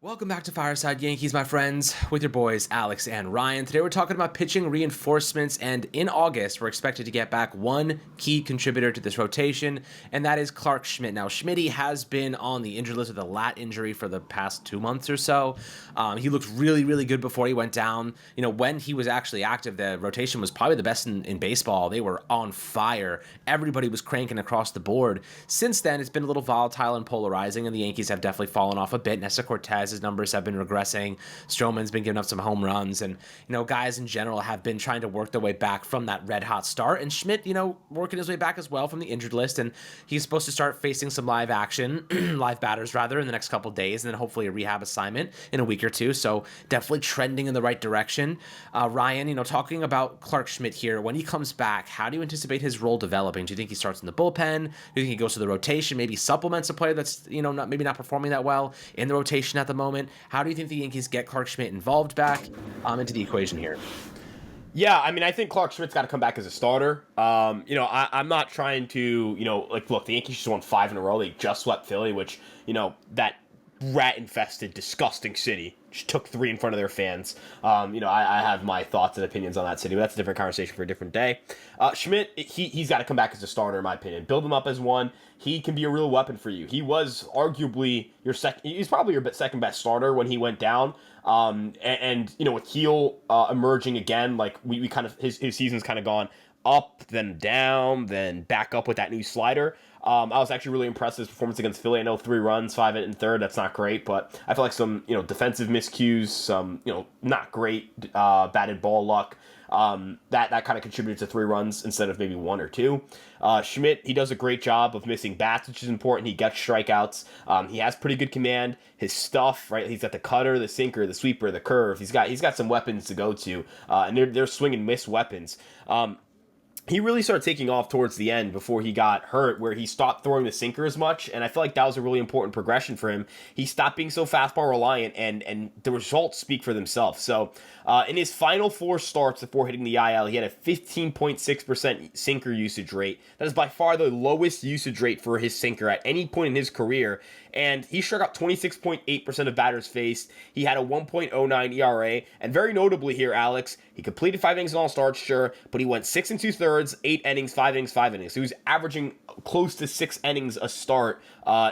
Welcome back to Fireside Yankees, my friends, with your boys Alex and Ryan. Today we're talking about pitching reinforcements, and in August we're expected to get back one key contributor to this rotation, and that is Clark Schmidt. Now, Schmitty has been on the injured list with a lat injury for the past 2 months or so. He looked really, really good before he went down. When he was actually active, the rotation was probably the best in baseball. They were on fire. Everybody was cranking across the board. Since then, it's been a little volatile and polarizing, and the Yankees have definitely fallen off a bit. Nestor Cortez, his numbers have been regressing. Stroman's been giving up some home runs, and guys in general have been trying to work their way back from that red hot start. And Schmidt, working his way back as well from the injured list, and he's supposed to start facing some live action, live batters rather, in the next couple of days, and then hopefully a rehab assignment in a week or two. So definitely trending in the right direction. Ryan, talking about Clark Schmidt here, when he comes back, how do you anticipate his role developing? Do you think he starts in the bullpen? Do you think he goes to the rotation, maybe supplements a player that's not performing that well in the rotation at the moment? How do you think the Yankees get Clark Schmidt involved back into the equation here? Yeah, I think Clark Schmidt's got to come back as a starter. I'm not trying to, look, the Yankees just won 5 in a row. They just swept Philly, which, that rat-infested, disgusting city just took 3 in front of their fans. I have my thoughts and opinions on that city, but that's a different conversation for a different day. Schmidt, he's got to come back as a starter, in my opinion. Build him up as one. He can be a real weapon for you. He was arguably he's probably your second best starter when he went down. With Heel emerging again, like we kind of his season's kind of gone up, then down, then back up with that new slider. I was actually really impressed with his performance against Philly. I know 3 runs, 5 in third. That's not great, but I feel like some defensive miscues, some not great batted ball luck. That kind of contributed to 3 runs instead of maybe 1 or 2. Schmidt, he does a great job of missing bats, which is important. He gets strikeouts. He has pretty good command. His stuff, right? He's got the cutter, the sinker, the sweeper, the curve. He's got some weapons to go to, and they're swing and miss weapons. He really started taking off towards the end before he got hurt, where he stopped throwing the sinker as much, and I feel like that was a really important progression for him. He stopped being so fastball reliant, and the results speak for themselves. So in his final 4 starts before hitting the IL, he had a 15.6% sinker usage rate. That is by far the lowest usage rate for his sinker at any point in his career, and he struck out 26.8% of batters faced. He had a 1.09 ERA, and very notably here, Alex, he completed 5 innings in all starts, sure, but he went 6 2/3, 8 innings, 5 innings, 5 innings. So he was averaging close to 6 innings a start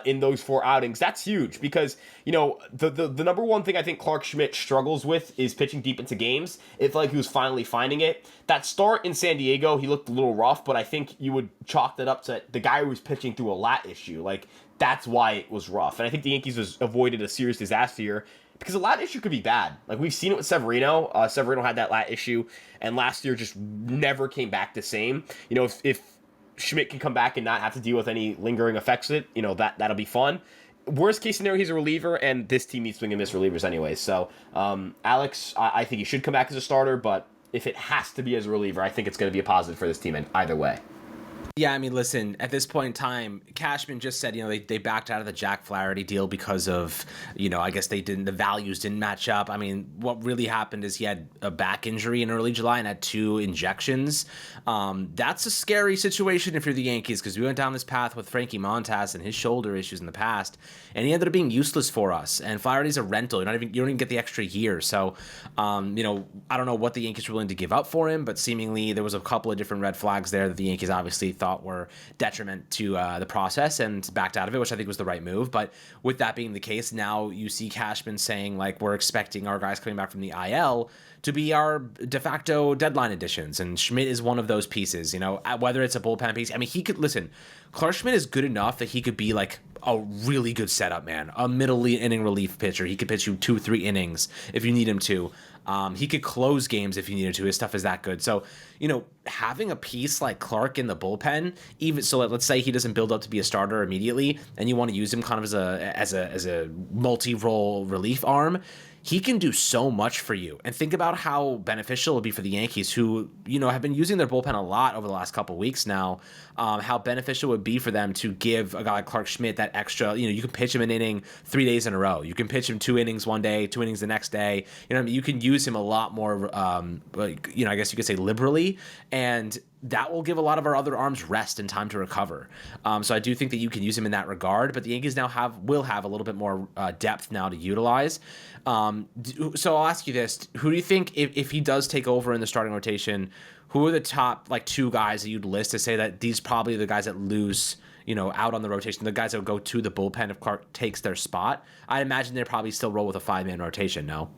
in those 4 outings. That's huge because, the number one thing I think Clark Schmidt struggles with is pitching deep into games. It's like he was finally finding it. That start in San Diego, he looked a little rough, but I think you would chalk that up to the guy who was pitching through a lat issue. Like, that's why it was rough. And I think the Yankees avoided a serious disaster here because a lat issue could be bad. Like, we've seen it with Severino. Severino had that lat issue, and last year just never came back the same. If Schmidt can come back and not have to deal with any lingering effects of it, that'll be fun. Worst case scenario, he's a reliever, and this team needs swing and miss relievers anyway. So, Alex, I think he should come back as a starter, but if it has to be as a reliever, I think it's going to be a positive for this team in either way. Yeah, listen, at this point in time, Cashman just said, they backed out of the Jack Flaherty deal because of, I guess the values didn't match up. What really happened is he had a back injury in early July and had 2 injections. That's a scary situation if you're the Yankees, because we went down this path with Frankie Montas and his shoulder issues in the past, and he ended up being useless for us. And Flaherty's a rental. You don't even get the extra year. So, I don't know what the Yankees were willing to give up for him, but seemingly there was a couple of different red flags there that the Yankees obviously thought were detriment to the process and backed out of it, which I think was the right move. But with that being the case, now you see Cashman saying, like, we're expecting our guys coming back from the IL to be our de facto deadline additions, and Schmidt is one of those pieces, whether it's a bullpen piece. He could, listen, Clark Schmidt is good enough that he could be like a really good setup man, a middle inning relief pitcher. He could pitch you 2-3 innings if you need him to. He could close games if you needed to. His stuff is that good. So, having a piece like Clark in the bullpen, even so, let's say he doesn't build up to be a starter immediately, and you want to use him kind of as a multi-role relief arm. He can do so much for you. And think about how beneficial it would be for the Yankees, who, have been using their bullpen a lot over the last couple of weeks now, how beneficial it would be for them to give a guy like Clark Schmidt that extra, you can pitch him an inning 3 days in a row. You can pitch him 2 innings one day, 2 innings the next day. You can use him a lot more, I guess you could say liberally. And that will give a lot of our other arms rest and time to recover. So I do think that you can use him in that regard, but the Yankees now will have a little bit more depth now to utilize. So I'll ask you this: who do you think, if he does take over in the starting rotation, who are the top like two guys that you'd list to say that these probably are the guys that lose, out on the rotation, the guys that would go to the bullpen if Clark takes their spot? I imagine they'd probably still roll with a 5-man rotation. No.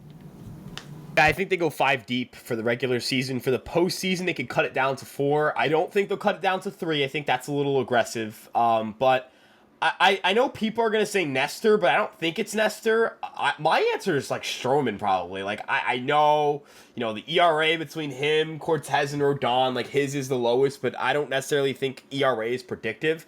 I think they go 5 deep for the regular season. For the postseason, they could cut it down to 4. I don't think they'll cut it down to 3. I think that's a little aggressive. But I know people are going to say Nestor, but I don't think it's Nestor. My answer is like Stroman probably. Like I know, the ERA between him, Cortez, and Rodon, like his is the lowest, but I don't necessarily think ERA is predictive.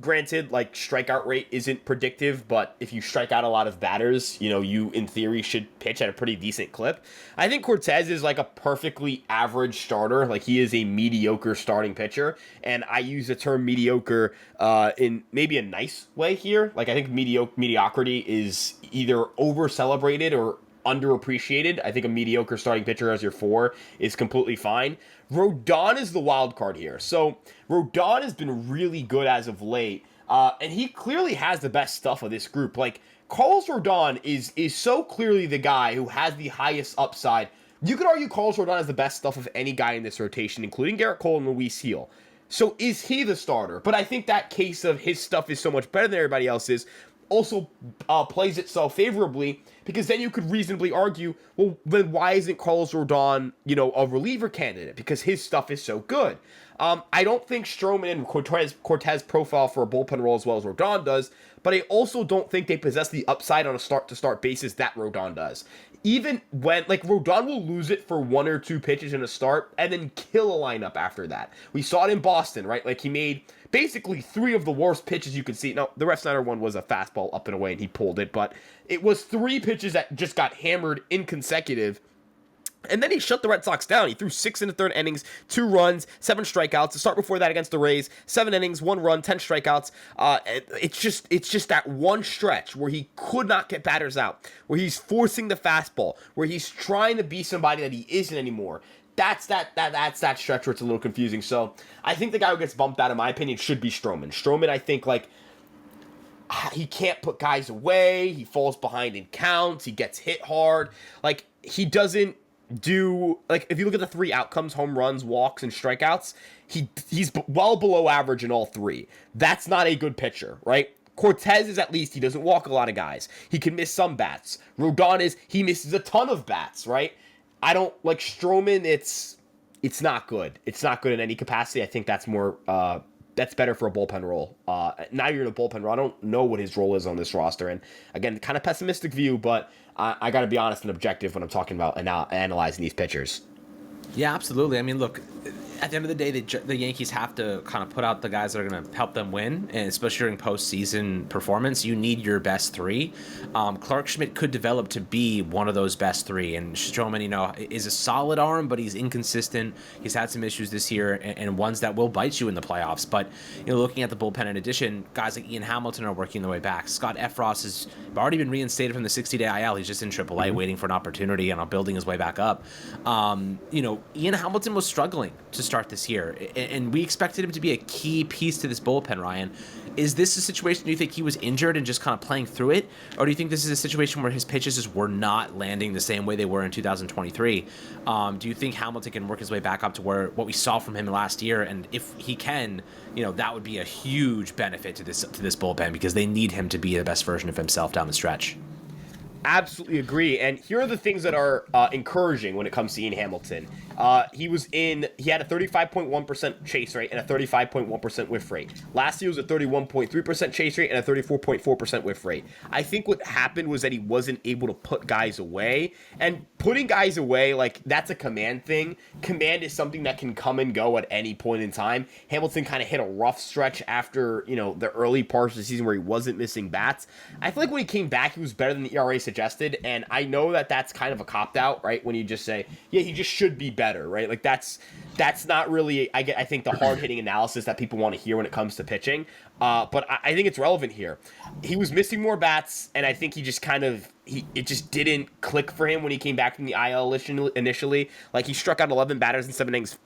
Granted, like strikeout rate isn't predictive, but if you strike out a lot of batters, you in theory should pitch at a pretty decent clip. I think Cortez is like a perfectly average starter. Like he is a mediocre starting pitcher, and I use the term mediocre in maybe a nice way here. Like I think mediocrity is either over celebrated or underappreciated. I think a mediocre starting pitcher as your 4 is completely fine. Rodon is the wild card here. So Rodon has been really good as of late, and he clearly has the best stuff of this group. Like Carlos Rodon is so clearly the guy who has the highest upside. You could argue Carlos Rodon has the best stuff of any guy in this rotation, including Garrett Cole and Luis Heel. So is he the starter? But I think that case of his stuff is so much better than everybody else's also plays itself favorably, because then you could reasonably argue, well, then why isn't Carlos Rodon, a reliever candidate? Because his stuff is so good. I don't think Stroman and Cortez profile for a bullpen role as well as Rodon does, but I also don't think they possess the upside on a start-to-start basis that Rodon does. Even when, like, Rodon will lose it for 1 or 2 pitches in a start and then kill a lineup after that. We saw it in Boston, right? Like, he made basically 3 of the worst pitches you could see. Now, the Ref Snyder one was a fastball up and away, and he pulled it, but it was 3 pitches that just got hammered in consecutive. And then he shut the Red Sox down. He threw 6 in the 3rd innings, 2 runs, 7 strikeouts. The start before that against the Rays, 7 innings, 1 run, 10 strikeouts. It's just that one stretch where he could not get batters out, where he's forcing the fastball, where he's trying to be somebody that he isn't anymore. That's that stretch where it's a little confusing. So I think the guy who gets bumped out, in my opinion, should be Stroman. Stroman, I think, like, he can't put guys away. He falls behind in counts. He gets hit hard. Like, he doesn't do, like, if you look at the 3 outcomes, home runs, walks, and strikeouts, he's well below average in all 3. That's not a good pitcher, right? Cortez is, at least he doesn't walk a lot of guys. He can miss some bats. Rodon he misses a ton of bats, right? I don't like Stroman. It's not good. It's not good in any capacity. I think that's more that's better for a bullpen role. Now you're in a bullpen role. I don't know what his role is on this roster. And again, kind of pessimistic view, but I got to be honest and objective when I'm talking about analyzing these pitchers. Yeah, absolutely. I mean, look, at the end of the day, the Yankees have to kind of put out the guys that are going to help them win, and especially during postseason performance, you need your best 3. Clark Schmidt could develop to be one of those best 3, and Stroman, is a solid arm, but he's inconsistent. He's had some issues this year, and ones that will bite you in the playoffs. But looking at the bullpen, in addition, guys like Ian Hamilton are working their way back. Scott Efros has already been reinstated from the 60-day IL. He's just in AAA, waiting for an opportunity and building his way back up. Ian Hamilton was struggling to start this year, and we expected him to be a key piece to this bullpen, Ryan. Is this a situation, do you think he was injured and just kind of playing through it? Or do you think this is a situation where his pitches just were not landing the same way they were in 2023? Do you think Hamilton can work his way back up to what we saw from him last year? And if he can, that would be a huge benefit to this bullpen, because they need him to be the best version of himself down the stretch. Absolutely agree. And here are the things that are encouraging when it comes to Ian Hamilton. He had a 35.1% chase rate and a 35.1% whiff rate. Last year was a 31.3% chase rate and a 34.4% whiff rate. I think what happened was that he wasn't able to put guys away. And putting guys away, like, that's a command thing. Command is something that can come and go at any point in time. Hamilton kind of hit a rough stretch after, the early parts of the season where he wasn't missing bats. I feel like when he came back, he was better than the ERA suggested. And I know that that's kind of a cop-out, right? When you just say, yeah, he just should be better, right? Like, that's not really, I think, the hard-hitting analysis that people want to hear when it comes to pitching. But I think it's relevant here. He was missing more bats, and I think he just kind of it just didn't click for him when he came back from the IL initially. Like, he struck out 11 batters in 7 innings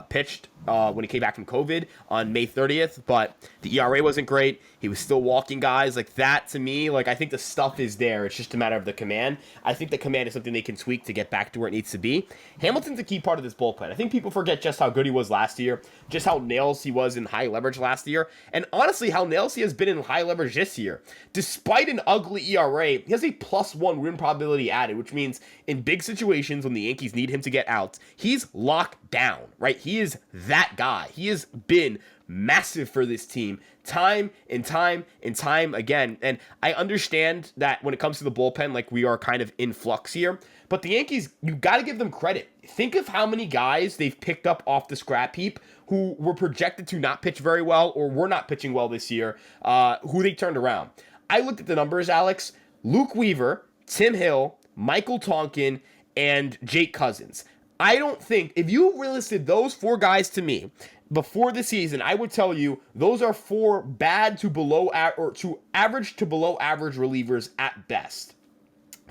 pitched when he came back from COVID on May 30th, but the ERA wasn't great. He was still walking guys. Like, that, to me, like, I think the stuff is there. It's just a matter of the command. I think the command is something they can tweak to get back to where it needs to be. Hamilton's a key part of this bullpen. I think people forget just how good he was last year, just how nails he was in high leverage last year, and honestly, how nails he has been in high leverage this year. Despite an ugly ERA, he has a +1 win probability added, which means in big situations when the Yankees need him to get outs, he's locked down, right? He is that guy. He has been massive for this team time and time and time again. And I understand that when it comes to the bullpen, like, we are kind of in flux here, but the Yankees, you got to give them credit. Think of how many guys they've picked up off the scrap heap who were projected to not pitch very well or were not pitching well this year, who they turned around. I looked at the numbers, Alex. Luke Weaver, Tim Hill, Michael Tonkin, and Jake Cousins. I don't think, if you listed those 4 guys to me before the season, I would tell you those are 4 bad to below or to average to below average relievers at best.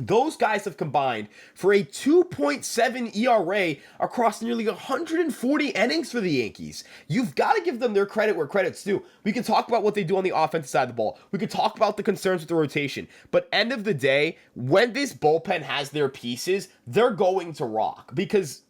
Those guys have combined for a 2.7 ERA across nearly 140 innings for the Yankees. You've got to give them their credit where credit's due. We can talk about what they do on the offensive side of the ball. We can talk about the concerns with the rotation. But end of the day, when this bullpen has their pieces, they're going to rock. Because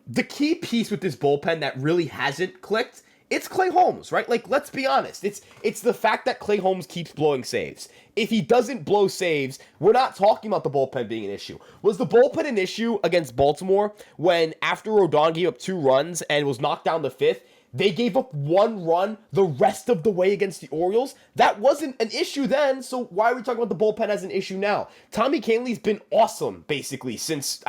the key piece with this bullpen that really hasn't clicked, it's Clay Holmes, right? Like, let's be honest. It's the fact that Clay Holmes keeps blowing saves. If he doesn't blow saves, we're not talking about the bullpen being an issue. Was the bullpen an issue against Baltimore when, after Rodon gave up 2 runs and was knocked down the 5th, they gave up 1 run the rest of the way against the Orioles? That wasn't an issue then, so why are we talking about the bullpen as an issue now? Tommy Kahnle's been awesome, basically, since,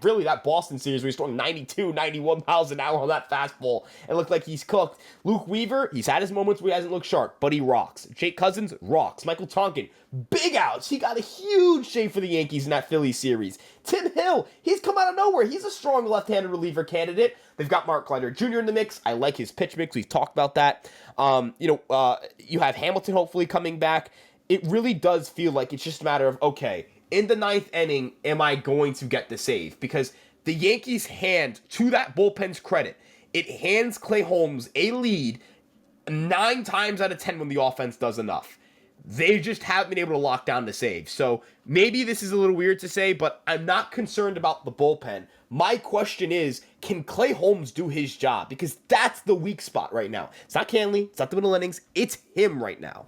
really that Boston series where he's throwing 92, 91 miles an hour on that fastball and looked like he's cooked. Luke Weaver, he's had his moments where he hasn't looked sharp, but he rocks. Jake Cousins rocks. Michael Tonkin, big outs. He got a huge shave for the Yankees in that Phillies series. Tim Hill, he's come out of nowhere. He's a strong left-handed reliever candidate. They've got Mark Leiter Jr. in the mix. I like his pitch mix. We've talked about that. You have Hamilton hopefully coming back. It really does feel like it's just a matter of, okay, in the 9th inning, am I going to get the save? Because the Yankees hand, to that bullpen's credit, it hands Clay Holmes a lead 9 times out of 10 when the offense does enough. They just haven't been able to lock down the save. So maybe this is a little weird to say, but I'm not concerned about the bullpen. My question is, can Clay Holmes do his job? Because that's the weak spot right now. It's not Kahnle. It's not the middle innings. It's him right now.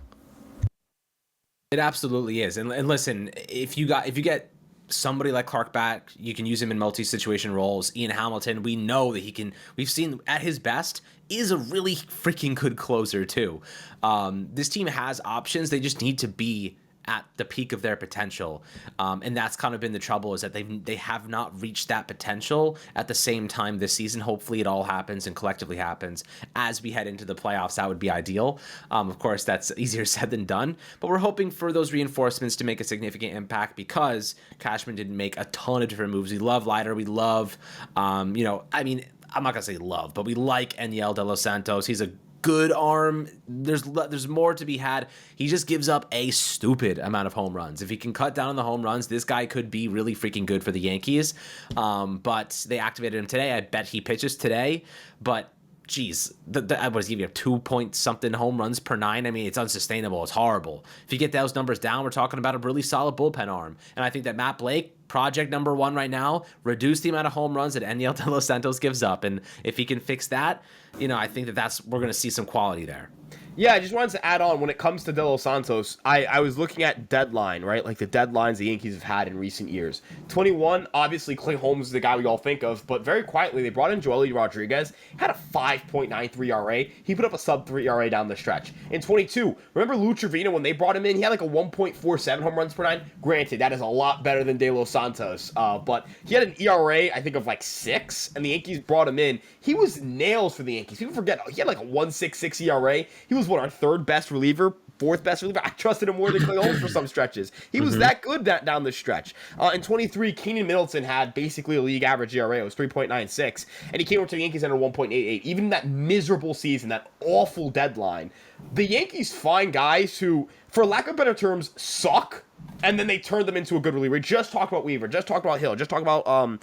It absolutely is. And listen, if you get somebody like Clark back, you can use him in multi-situation roles. Ian Hamilton, we know that we've seen at his best, is a really freaking good closer too. This team has options. They just need to be at the peak of their potential. And that's kind of been the trouble, is that they have not reached that potential at the same time this season. Hopefully it all happens and collectively happens as we head into the playoffs. That would be ideal. Of course, that's easier said than done, but we're hoping for those reinforcements to make a significant impact, because Cashman didn't make a ton of different moves. We love Leiter. We love, I'm not going to say love, but we like Eniel De Los Santos. He's a good arm. There's more to be had. He just gives up a stupid amount of home runs. If he can cut down on the home runs, this guy could be really freaking good for the Yankees. But they activated him today. I bet he pitches today. But geez, I was giving you 2-point-something home runs per 9. I mean, it's unsustainable. It's horrible. If you get those numbers down, we're talking about a really solid bullpen arm. And I think that Matt Blake, project number 1 right now, reduce the amount of home runs that Eniel De Los Santos gives up. And if he can fix that, I think we're going to see some quality there. Yeah, I just wanted to add on, when it comes to De Los Santos, I was looking at deadline, right? Like the deadlines the Yankees have had in recent years. 21, obviously Clay Holmes is the guy we all think of, but very quietly they brought in Joely Rodriguez, had a 5.93 ERA. He put up a sub-3 ERA down the stretch. In 22, remember Lou Trevino, when they brought him in, he had like a 1.47 home runs per 9. Granted, that is a lot better than De Los Santos, but he had an ERA, I think, of like 6, and the Yankees brought him in. He was nails for the Yankees. People forget, he had like a 1.66 ERA. He was our 3rd best reliever, 4th best reliever. I trusted him more than Clay Holmes for some stretches. He was that good down the stretch. In 23, Keenan Middleton had basically a league average ERA. It was 3.96, and he came over to the Yankees under 1.88. Even that miserable season, that awful deadline, the Yankees find guys who, for lack of better terms, suck, and then they turned them into a good reliever. Just talk about Weaver. Just talk about Hill. Just talk about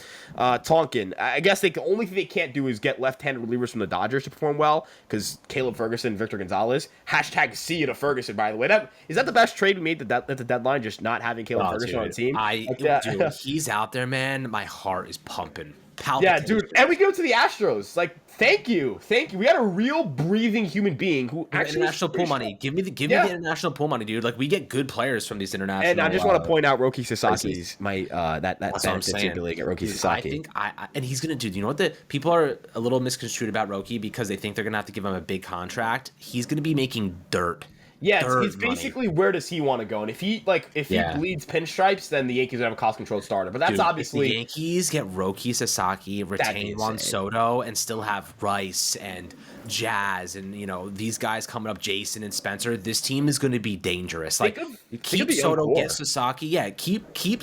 Tonkin. I guess the only thing they can't do is get left-handed relievers from the Dodgers to perform well because Caleb Ferguson, Victor Gonzalez. Hashtag see you to Ferguson, by the way. Is that the best trade we made at the deadline, just not having Caleb Ferguson on the team? Dude, he's out there, man. My heart is pumping. Yeah, dude. And we go to the Astros. Like, thank you. We had a real breathing human being who actually international pool money. Give me the international pool money, dude. Like, we get good players from these international. And I just want to point out Roki Sasaki's that benefits the ability to get Roki Sasaki. I think and he's gonna do. You know what the people are a little misconstrued about Roki because they think they're gonna have to give him a big contract. He's gonna be making dirt. Yeah, it's basically where does he want to go? And if he bleeds pinstripes, then the Yankees would have a cost-controlled starter. But that's obviously if the Yankees get Roki Sasaki, retain Juan Soto, and still have Rice and Jazz and these guys coming up, Jason and Spencer. This team is going to be dangerous. Like keep Soto, get Sasaki. Yeah, keep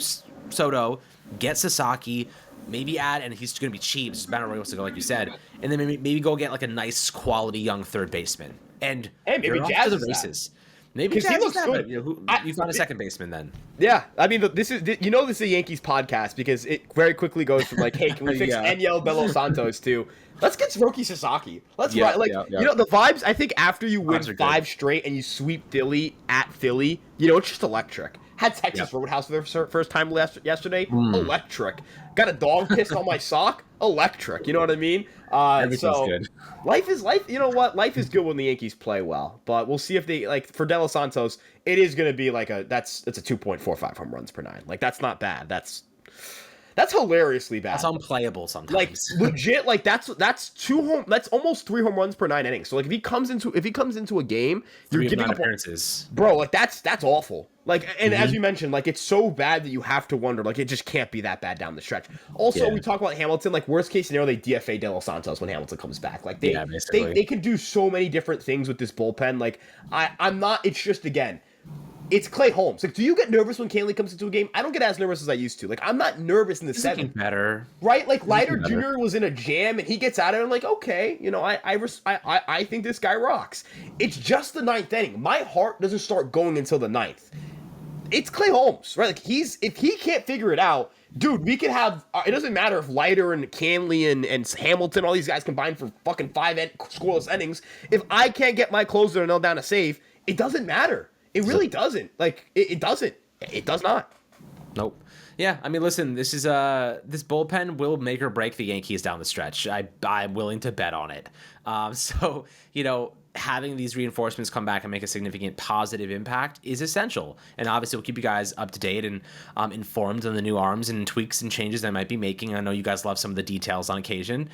Soto, get Sasaki. Maybe add, and he's going to be cheap. It's better wants to go, like you said, and then maybe go get like a nice quality young third baseman. And maybe Jazz to the races. Maybe Jazz he looks good. You found a second baseman then. Yeah, I mean, this is a Yankees podcast because it very quickly goes from like, hey, can we fix Eniel De Los Santos to let's get Roki Sasaki. Let's the vibes. I think after you win 5 straight and you sweep Philly at Philly, it's just electric. Had Texas Roadhouse for their first time yesterday. Electric. Got a dog pissed on my sock. Electric. You know what I mean? So good. Life is life. You know what? Life is good when the Yankees play well. But we'll see if they for De Los Santos. It is going to be like it's a 2.45 home runs per 9. Like that's not bad. That's hilariously bad. That's unplayable sometimes. Like legit, like that's almost 3 home runs per 9 innings. So like if he comes into a game, you're giving up appearances. Bro, like that's awful. Like and as you mentioned, like it's so bad that you have to wonder, like it just can't be that bad down the stretch. Also, we talk about Hamilton, like worst case scenario, they DFA De Los Santos when Hamilton comes back. Like they can do so many different things with this bullpen. Like I'm not. It's just again. It's Clay Holmes. Like, do you get nervous when Canley comes into a game? I don't get as nervous as I used to. Like, I'm not nervous in the 7th. Better, right? Like, Leiter Jr. was in a jam and he gets out of it. I'm like, okay, I think this guy rocks. It's just the 9th inning. My heart doesn't start going until the 9th. It's Clay Holmes, right? Like, if he can't figure it out, dude, we could have. It doesn't matter if Leiter and Canley and Hamilton, all these guys combined for fucking 5 scoreless innings. If I can't get my closer to nail down a save, it doesn't matter. It really doesn't. Like, it doesn't. It does not. Nope. Yeah, I mean, listen, this bullpen will make or break the Yankees down the stretch. I'm willing to bet on it. So, having these reinforcements come back and make a significant positive impact is essential. And obviously, we'll keep you guys up to date and informed on the new arms and tweaks and changes I might be making. I know you guys love some of the details on occasion,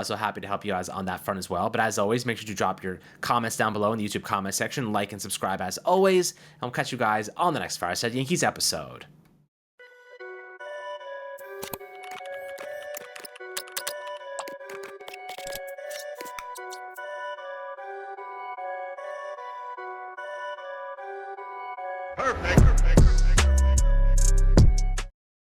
so happy to help you guys on that front as well. But as always, make sure to drop your comments down below in the YouTube comment section, like and subscribe as always, and we'll catch you guys on the next Fireside Yankees episode. Perfect.